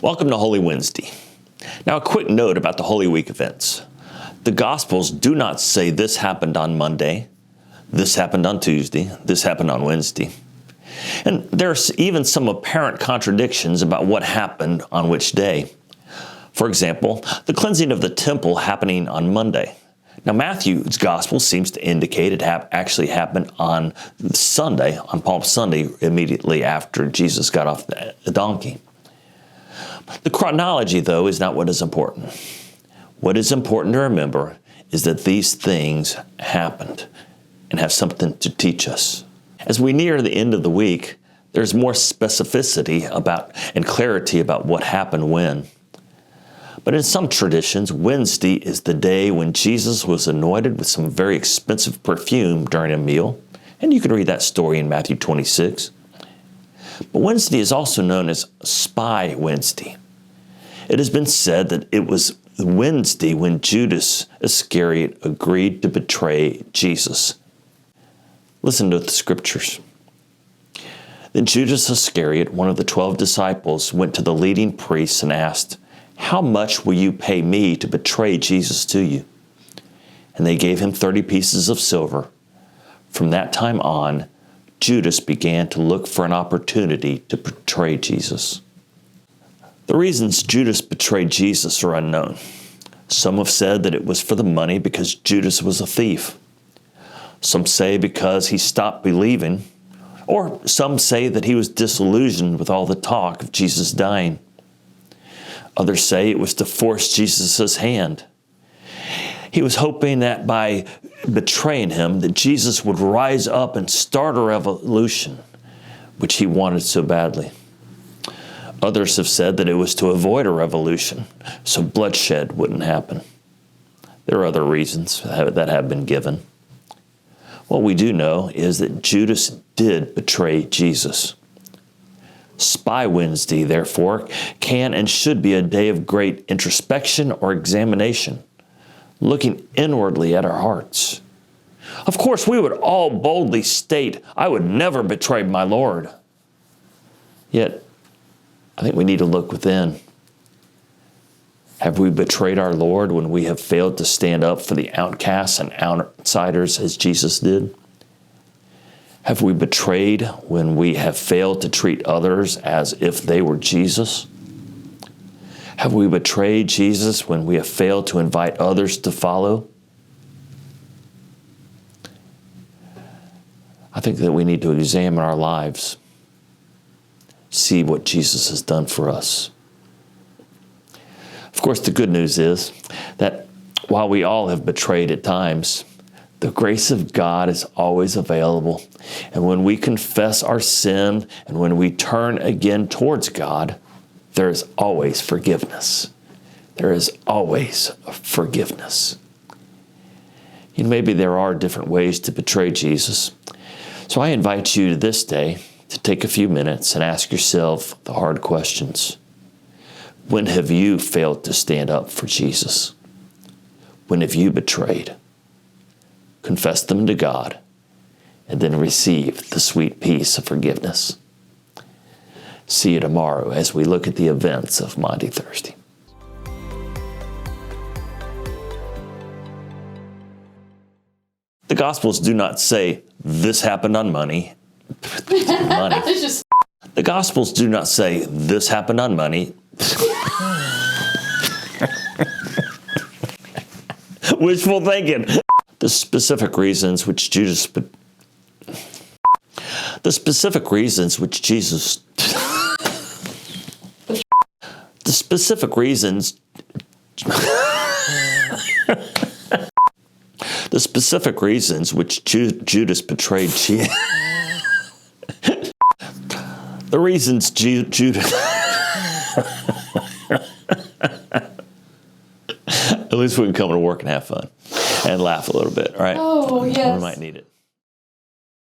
Welcome to Holy Wednesday. Now, a quick note about the Holy Week events. The Gospels do not say this happened on Monday, this happened on Tuesday, this happened on Wednesday. And there's even some apparent contradictions about what happened on which day. For example, the cleansing of the temple happening on Monday. Now, Matthew's Gospel seems to indicate it actually happened on Sunday, on Palm Sunday, immediately after Jesus got off the donkey. The chronology, though, is not what is important. What is important to remember is that these things happened and have something to teach us. As we near the end of the week, there's more specificity about and clarity about what happened when. But in some traditions, Wednesday is the day when Jesus was anointed with some very expensive perfume during a meal, and you can read that story in Matthew 26. But Wednesday is also known as Spy Wednesday. It has been said that it was Wednesday when Judas Iscariot agreed to betray Jesus. Listen to the scriptures. Then Judas Iscariot, one of the 12 disciples, went to the leading priests and asked, "How much will you pay me to betray Jesus to you?" And they gave him 30 pieces of silver. From that time on, Judas began to look for an opportunity to betray Jesus. The reasons Judas betrayed Jesus are unknown. Some have said that it was for the money because Judas was a thief. Some say because he stopped believing, or some say that he was disillusioned with all the talk of Jesus dying. Others say it was to force Jesus' hand. He was hoping that by betraying him, that Jesus would rise up and start a revolution, which he wanted so badly. Others have said that it was to avoid a revolution, so bloodshed wouldn't happen. There are other reasons that have been given. What we do know is that Judas did betray Jesus. Spy Wednesday, therefore, can and should be a day of great introspection or examination, looking inwardly at our hearts. Of course, we would all boldly state, "I would never betray my Lord." Yet, I think we need to look within. Have we betrayed our Lord when we have failed to stand up for the outcasts and outsiders as Jesus did? Have we betrayed when we have failed to treat others as if they were Jesus? Have we betrayed Jesus when we have failed to invite others to follow? I think that we need to examine our lives, see what Jesus has done for us. Of course, the good news is that while we all have betrayed at times, the grace of God is always available. And when we confess our sin and when we turn again towards God, there is always forgiveness. There is always forgiveness. You know, maybe there are different ways to betray Jesus. So I invite you to this day to take a few minutes and ask yourself the hard questions. When have you failed to stand up for Jesus? When have you betrayed? Confess them to God, and then receive the sweet peace of forgiveness. See you tomorrow as we look at the events of Maundy Thursday. The Gospels do not say, "This happened on money." The Gospels do not say, "This happened on money." Wishful thinking. The specific reasons which Jesus the specific reasons which Jesus the specific reasons the specific reasons which Judas betrayed Jesus. The reasons Judas At least we can come to work and have fun and laugh a little bit, all right? Oh, yes. We might need it.